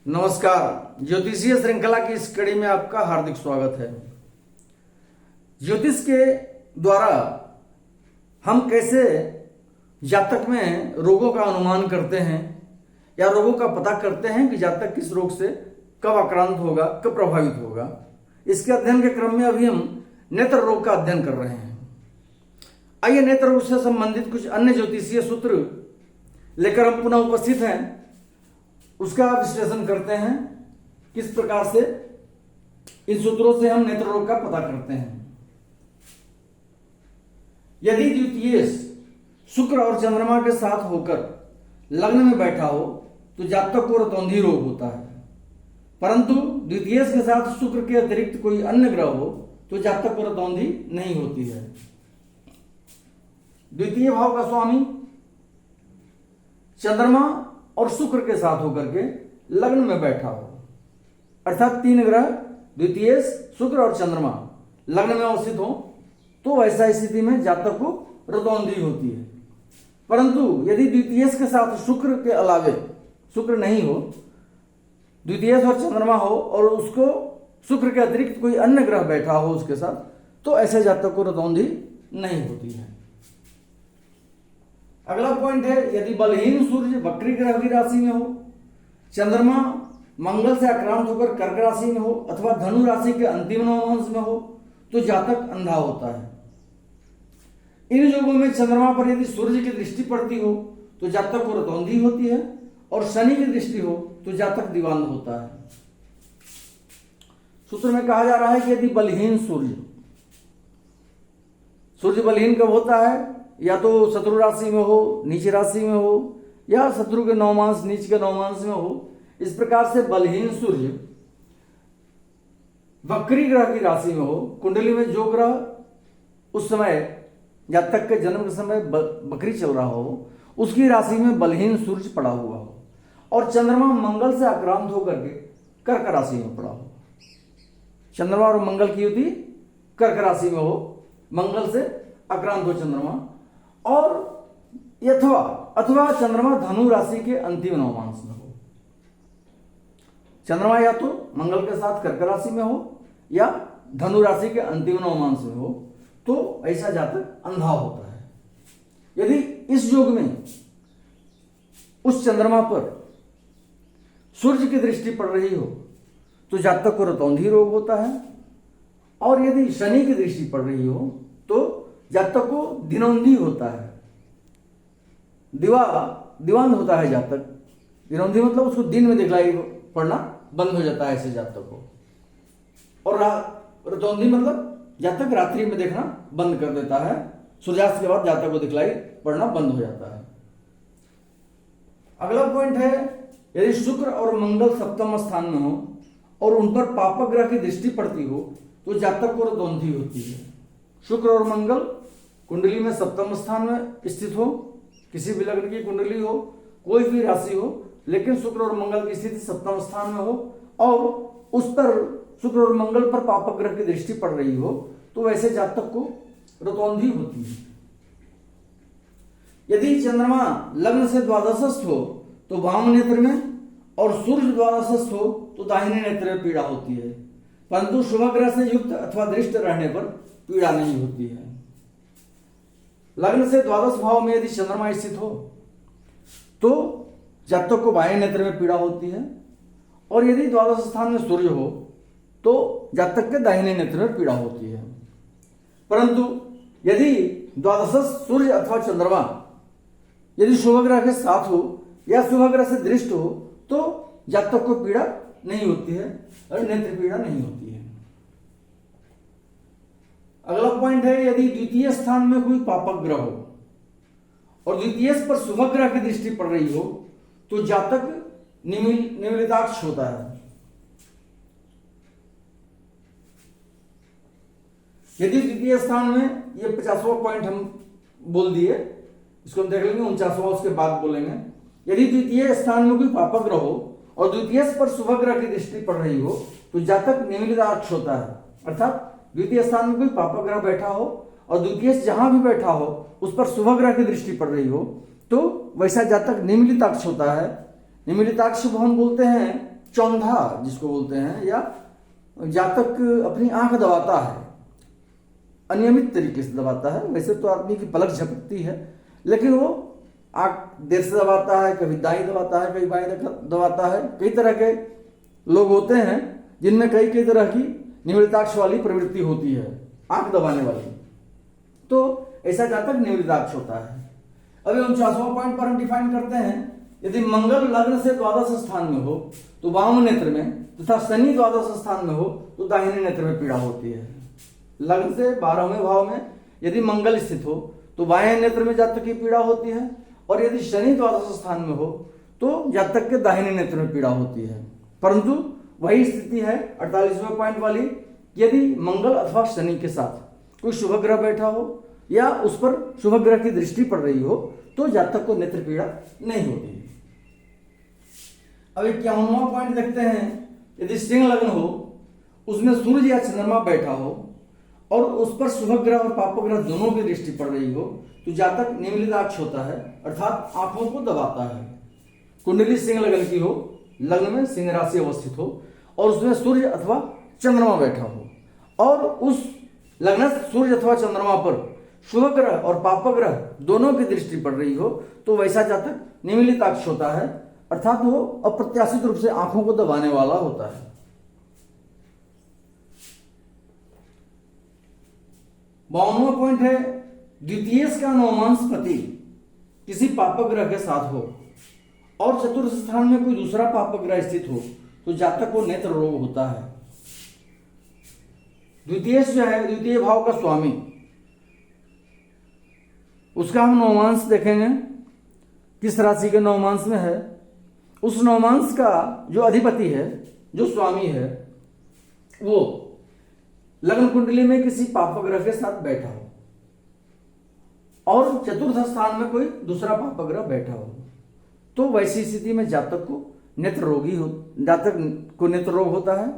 नमस्कार। ज्योतिषीय श्रृंखला की इस कड़ी में आपका हार्दिक स्वागत है। ज्योतिष के द्वारा हम कैसे जातक में रोगों का अनुमान करते हैं या रोगों का पता करते हैं कि जातक किस रोग से कब आक्रांत होगा, कब प्रभावित होगा। इसके अध्ययन के क्रम में अभी हम नेत्र रोग का अध्ययन कर रहे हैं। आइए नेत्र रोग से संबंधित कुछ अन्य ज्योतिषीय सूत्र लेकर हम पुनः उपस्थित हैं, उसका विश्लेषण करते हैं। किस प्रकार से इन सूत्रों से हम नेत्र रोग का पता करते हैं। यदि द्वितीय शुक्र और चंद्रमा के साथ होकर लग्न में बैठा हो तो जातक को रतौंधी रोग होता है, परंतु द्वितीय के साथ शुक्र के अतिरिक्त कोई अन्य ग्रह हो तो जातक को रतौंधी नहीं होती है। द्वितीय भाव का स्वामी चंद्रमा और शुक्र के साथ होकर के लग्न में बैठा हो, अर्थात तीन ग्रह द्वितीय, शुक्र और चंद्रमा लग्न में अवस्थित हो तो ऐसा स्थिति में जातक को रतौंधी होती है। परंतु यदि द्वितीय के साथ शुक्र के अलावे शुक्र नहीं हो, द्वितीय और चंद्रमा हो और उसको शुक्र के अतिरिक्त कोई अन्य ग्रह बैठा हो उसके साथ, तो ऐसे जातक को रतौंधी नहीं होती है। अगला पॉइंट है, यदि बलहीन सूर्य वक्री ग्रह की राशि में हो, चंद्रमा मंगल से आक्रांत होकर कर्क राशि में हो अथवा धनु राशि के अंतिम नवमांश में हो तो जातक अंधा होता है। इन योगों में चंद्रमा पर यदि सूर्य की दृष्टि पड़ती हो तो जातक को रतौंधी होती है और शनि की दृष्टि हो तो जातक दिवांग होता है। सूत्र में कहा जा रहा है कि यदि बलहीन सूर्य बलहीन कब होता है, या तो शत्रु राशि में हो, नीच राशि में हो, या शत्रु के नवमांश नीच के नवमांश में हो। इस प्रकार से बलहीन सूर्य वक्री ग्रह की राशि में हो, कुंडली में जो ग्रह उस समय जातक के जन्म के समय बकरी चल रहा हो उसकी राशि में बलहीन सूर्य पड़ा हुआ हो और चंद्रमा मंगल से आक्रांत होकर के कर्क राशि में पड़ा हो। चंद्रमा और मंगल की युति कर्क राशि में हो, मंगल से आक्रांत हो चंद्रमा, और अथवा चंद्रमा धनु राशि के अंतिम नवमांश में हो। चंद्रमा या तो मंगल के साथ कर्क राशि में हो या धनु राशि के अंतिम नवमांश में हो तो ऐसा जातक अंधा होता है। यदि इस योग में उस चंद्रमा पर सूर्य की दृष्टि पड़ रही हो तो जातक को रतौंधी रोग होता है, और यदि शनि की दृष्टि पड़ रही हो तो जातक को दिनौंधी होता है, दिवांध होता है जातक। दिनौंधी मतलब उसको दिन में दिखलाई पड़ना बंद हो जाता है ऐसे जातक को, और रतौंधी मतलब जातक रात्रि में देखना बंद कर देता है, सूर्यास्त के बाद जातक को दिखलाई पड़ना बंद हो जाता है। अगला पॉइंट है, यदि शुक्र और मंगल सप्तम स्थान में हो और उन पर पापक ग्रह की दृष्टि पड़ती हो तो जातक को रतौंधी होती है। शुक्र और मंगल कुंडली में सप्तम स्थान में स्थित हो, किसी भी लग्न की कुंडली हो, कोई भी राशि हो, लेकिन शुक्र और मंगल की स्थिति सप्तम स्थान में हो और उस पर शुक्र और मंगल पर पापक ग्रह की दृष्टि पड़ रही हो तो वैसे जातक को रतौंधी होती है। यदि चंद्रमा लग्न से द्वादशस्थ हो तो वाम नेत्र में और सूर्य द्वादशस्थ हो तो दाहिने नेत्र में पीड़ा होती है, परंतु शुभ ग्रह से युक्त अथवा दृष्ट रहने पर पीड़ा नहीं होती है। लग्न से द्वादश भाव में यदि चंद्रमा स्थित हो तो जातक को बाएं नेत्र में पीड़ा होती है, और यदि द्वादश स्थान में सूर्य हो तो जातक के दाहिने नेत्र में पीड़ा होती है। परंतु यदि द्वादश सूर्य अथवा चंद्रमा यदि शुभ ग्रह के साथ हो या शुभ ग्रह से दृष्ट हो तो जातक को पीड़ा नहीं होती है और नेत्र पीड़ा नहीं होती है। अगला पॉइंट है, यदि द्वितीय स्थान में कोई पापक ग्रह हो और द्वितीय पर शुभ ग्रह की दृष्टि पड़ रही हो तो जातक निमिलिताक्ष होता है। यदि द्वितीय स्थान में, ये 50वां पॉइंट हम बोल दिए, इसको हम देख लेंगे, 49वां उसके बाद बोलेंगे। यदि द्वितीय स्थान में कोई पापक ग्रह हो और द्वितीय पर शुभ ग्रह की दृष्टि पड़ रही हो तो जातक निमिलिताक्ष होता है, अर्थात द्वितीय स्थान में कोई पापक ग्रह बैठा हो और द्वितीय जहां भी बैठा हो उस पर शुभ ग्रह की दृष्टि पड़ रही हो तो वैसा जातक निमिलिताक्ष होता है। निमिलिताक्ष भवन बोलते हैं चौंधा जिसको बोलते हैं, या जातक अपनी आंख दबाता है, अनियमित तरीके से दबाता है। वैसे तो आदमी की पलक झपकती है, लेकिन वो आंख देर से दबाता है, कभी दाई दबाता है, कभी बाएं दबाता है। कई तरह के लोग होते हैं जिनमें कई कई तरह की निवृत्ताक्ष वाली प्रवृत्ति होती है, आंख दबाने वाली। तो ऐसा जातक निवृत्ताक्ष होता है। अभी 49वां पॉइंट पर हम डिफाइन करते हैं, यदि मंगल लग्न से द्वादश स्थान में हो तो वाम नेत्र में, तथा शनि द्वादश स्थान में हो तो दाहिने नेत्र में पीड़ा होती है। लग्न से 12वें भाव में यदि मंगल स्थित हो तो बाएं नेत्र में जातक की पीड़ा होती है, और यदि शनि द्वादश स्थान में हो तो जातक के दाहिने नेत्र में पीड़ा होती है। परंतु वही स्थिति है 48वें पॉइंट वाली, यदि मंगल अथवा शनि के साथ कोई शुभ ग्रह बैठा हो या उस पर शुभ ग्रह की दृष्टि पड़ रही हो तो जातक को नेत्र पीड़ा नहीं होती। अब 51वां पॉइंट देखते हैं, यदि सिंह लग्न हो, उसमें सूर्य या चंद्रमा बैठा हो और उस पर शुभ ग्रह और पाप ग्रह दोनों की दृष्टि पड़ रही हो तो जातक निम्नलिदाक्ष होता है, अर्थात आंखों को दबाता है। कुंडली सिंह लग्न की हो, लग्न में सिंह राशि अवस्थित हो और उसमें सूर्य अथवा चंद्रमा बैठा हो और उस लग्न सूर्य अथवा चंद्रमा पर शुभ ग्रह और पाप ग्रह दोनों की दृष्टि पड़ रही हो तो वैसा जातक निम्नलिदाक्ष होता है, अर्थात वो अप्रत्याशित रूप से आंखों को दबाने वाला होता है। बावनवां पॉइंट है, द्वितीय का नवमांश पति किसी पाप ग्रह के साथ हो और चतुर्थ स्थान में कोई दूसरा पाप ग्रह स्थित हो तो जातक को नेत्र रोग होता है। द्वितीय जो है द्वितीय भाव का स्वामी, उसका हम नवमांश देखेंगे किस राशि के नवमांश में है। उस नवमांश का जो अधिपति है, जो स्वामी है, वो लग्न कुंडली में किसी पाप ग्रह के साथ बैठा हो और चतुर्थ स्थान में कोई दूसरा पाप ग्रह बैठा हो तो वैसी स्थिति में जातक को नेत्र रोगी हो, जातक को नेत्र रोग होता है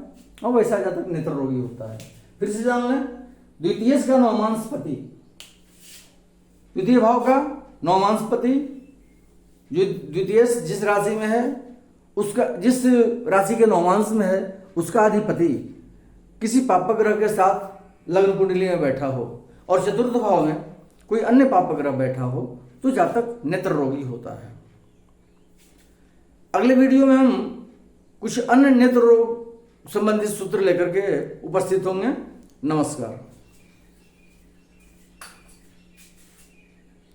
और वैसा जातक नेत्र रोगी होता है। फिर से जान लें, द्वितीय का नवमांश पति, द्वितीय भाव का नवमांश पति जो द्वितीय जिस राशि में है, उसका जिस राशि के नवमांश में है उसका अधिपति किसी पाप ग्रह के साथ लग्न कुंडली में बैठा हो और चतुर्थ भाव में कोई अन्य पाप ग्रह बैठा हो तो जातक नेत्र रोगी होता है। अगले वीडियो में हम कुछ अन्य नेत्र रोग संबंधित सूत्र लेकर के उपस्थित होंगे। नमस्कार।